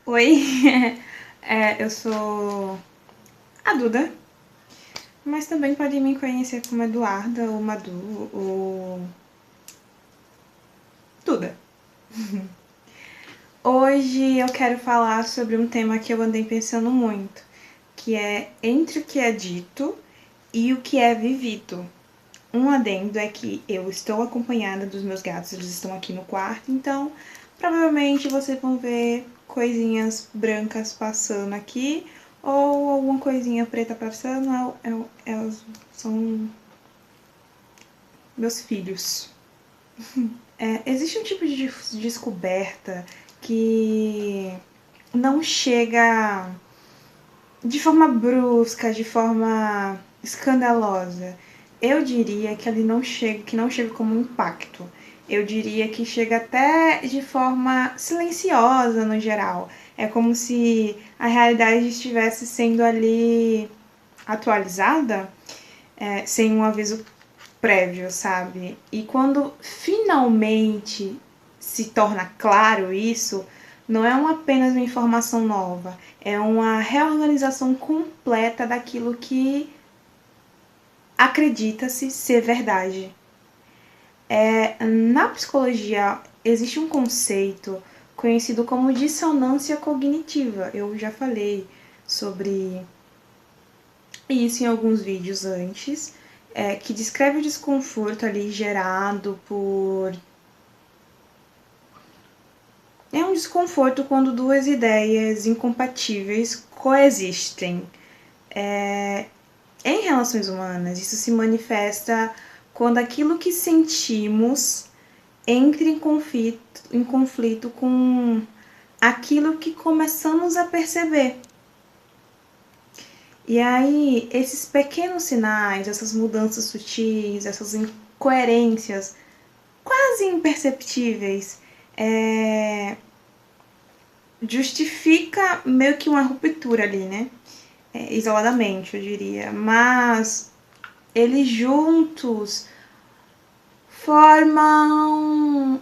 Oi, eu sou a Duda, mas também podem me conhecer como Eduarda ou Madu ou Duda. Hoje eu quero falar sobre um tema que eu andei pensando muito, que é entre o que é dito e o que é vivido. Um adendo é que eu estou acompanhada dos meus gatos, eles estão aqui no quarto, então provavelmente vocês vão ver coisinhas brancas passando aqui ou alguma coisinha preta passando, elas são meus filhos. Existe um tipo de descoberta que não chega de forma brusca, de forma escandalosa. Eu diria que que não chega como um impacto. Eu diria que chega até de forma silenciosa no geral. É como se a realidade estivesse sendo ali atualizada, sem um aviso prévio, sabe? E quando finalmente se torna claro isso, não é apenas uma informação nova, é uma reorganização completa daquilo que acredita-se ser verdade. Na psicologia existe um conceito conhecido como dissonância cognitiva. Eu já falei sobre isso em alguns vídeos antes, que descreve o desconforto ali gerado por... É um desconforto quando duas ideias incompatíveis coexistem. Em relações humanas, isso se manifesta quando aquilo que sentimos entra em conflito com aquilo que começamos a perceber. E aí, esses pequenos sinais, essas mudanças sutis, essas incoerências quase imperceptíveis, justifica meio que uma ruptura ali, né? Isoladamente, eu diria. Mas eles juntos formam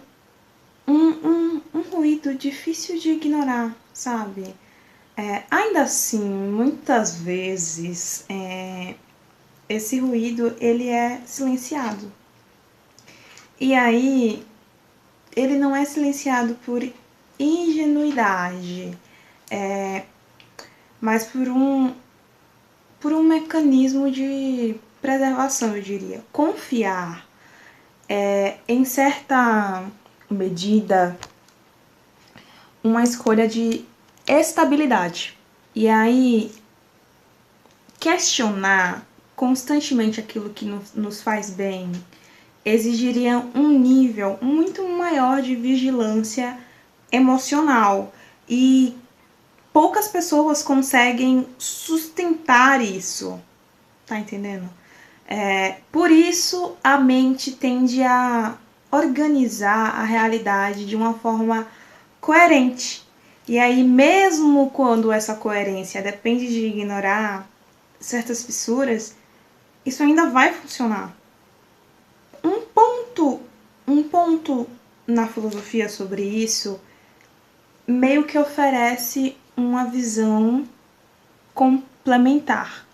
um ruído difícil de ignorar, sabe? Ainda assim, muitas vezes, esse ruído ele é silenciado. E aí, ele não é silenciado por ingenuidade, mas por um mecanismo de preservação, eu diria. Confiar em certa medida, uma escolha de estabilidade. E aí, questionar constantemente aquilo que nos faz bem exigiria um nível muito maior de vigilância emocional. E poucas pessoas conseguem sustentar isso, tá entendendo? Por isso a mente tende a organizar a realidade de uma forma coerente. E aí, mesmo quando essa coerência depende de ignorar certas fissuras, isso ainda vai funcionar. Um ponto na filosofia sobre isso meio que oferece uma visão complementar.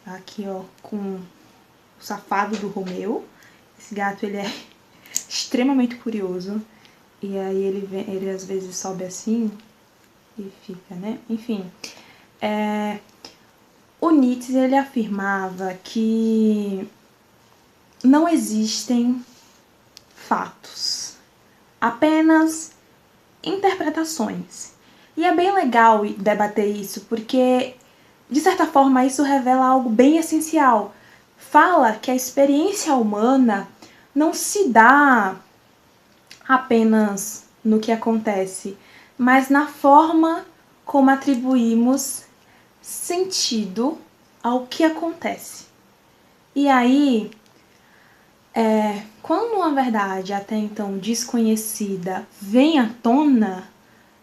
Aqui, ó, com o safado do Romeu. Esse gato, ele é extremamente curioso. E aí ele às vezes sobe assim e fica, né? Enfim. O Nietzsche, ele afirmava que não existem fatos, apenas interpretações. E é bem legal debater isso, porque, de certa forma, isso revela algo bem essencial. Fala que a experiência humana não se dá apenas no que acontece, mas na forma como atribuímos sentido ao que acontece. E aí, quando uma verdade até então desconhecida vem à tona,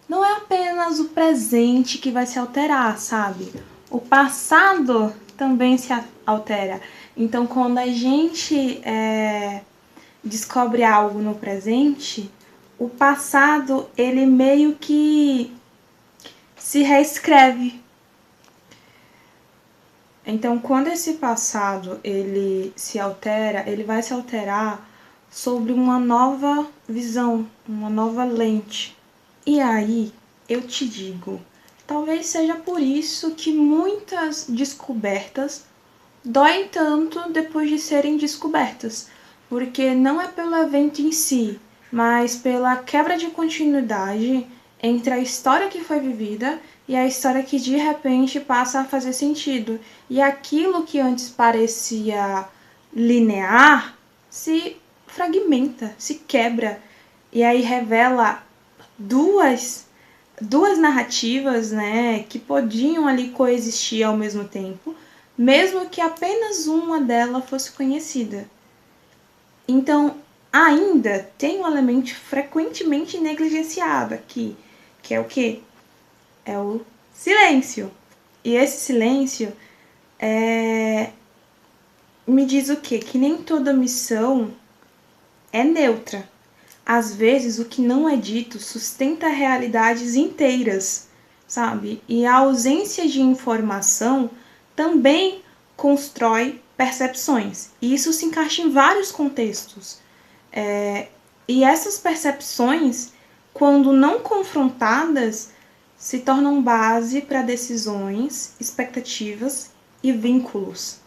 não é apenas o presente que vai se alterar, sabe? O passado também se altera. Então, quando a gente descobre algo no presente, o passado, ele meio que se reescreve. Então, quando esse passado ele se altera, ele vai se alterar sobre uma nova visão, uma nova lente. E aí, eu te digo, talvez seja por isso que muitas descobertas doem tanto depois de serem descobertas, porque não é pelo evento em si, mas pela quebra de continuidade entre a história que foi vivida e a história que de repente passa a fazer sentido. E aquilo que antes parecia linear se fragmenta, se quebra, e aí revela duas narrativas, né, que podiam ali coexistir ao mesmo tempo, mesmo que apenas uma delas fosse conhecida. Então, ainda tem um elemento frequentemente negligenciado aqui, que é o quê? É o silêncio. E esse silêncio me diz o quê? Que nem toda missão é neutra. Às vezes, o que não é dito sustenta realidades inteiras, sabe? E a ausência de informação também constrói percepções. E isso se encaixa em vários contextos. E essas percepções, quando não confrontadas, se tornam base para decisões, expectativas e vínculos.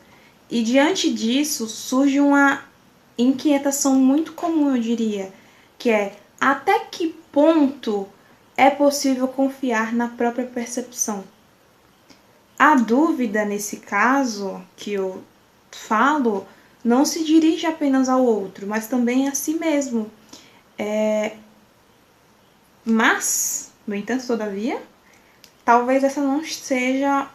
E diante disso surge uma inquietação muito comum, eu diria, que é até que ponto é possível confiar na própria percepção. A dúvida, nesse caso que eu falo, não se dirige apenas ao outro, mas também a si mesmo. Mas, no entanto, todavia, talvez essa não seja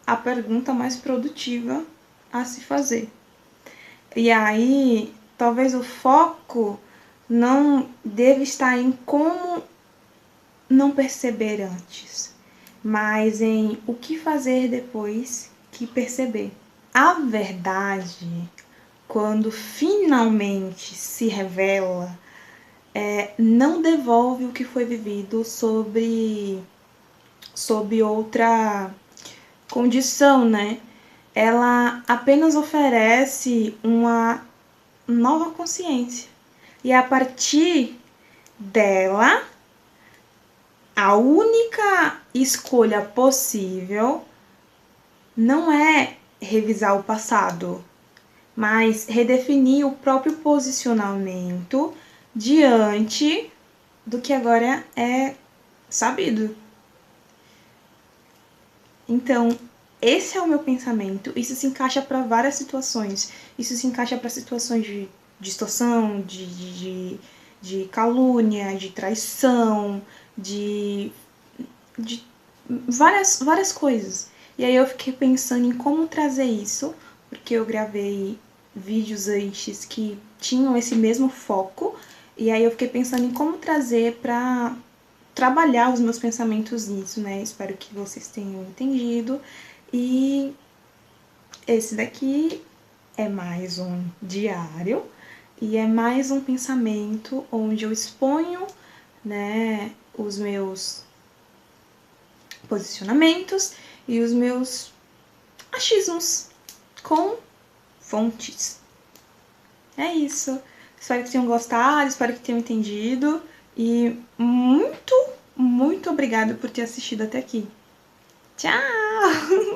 a pergunta mais produtiva a se fazer. E aí, talvez o foco não deve estar em como não perceber antes, mas em o que fazer depois que perceber. A verdade, quando finalmente se revela, não devolve o que foi vivido sob outra condição, né? Ela apenas oferece uma nova consciência. E a partir dela, a única escolha possível não é revisar o passado, mas redefinir o próprio posicionamento diante do que agora é sabido. Então, esse é o meu pensamento. Isso se encaixa para várias situações. Isso se encaixa para situações de distorção, de calúnia, de traição, de várias coisas. E aí eu fiquei pensando em como trazer isso, porque eu gravei vídeos antes que tinham esse mesmo foco, e aí eu fiquei pensando em como trazer para trabalhar os meus pensamentos nisso, né? Espero que vocês tenham entendido. E esse daqui é mais um diário e é mais um pensamento onde eu exponho, né, os meus posicionamentos e os meus achismos com fontes. É isso. Espero que tenham gostado, espero que tenham entendido e muito obrigada por ter assistido até aqui. Tchau!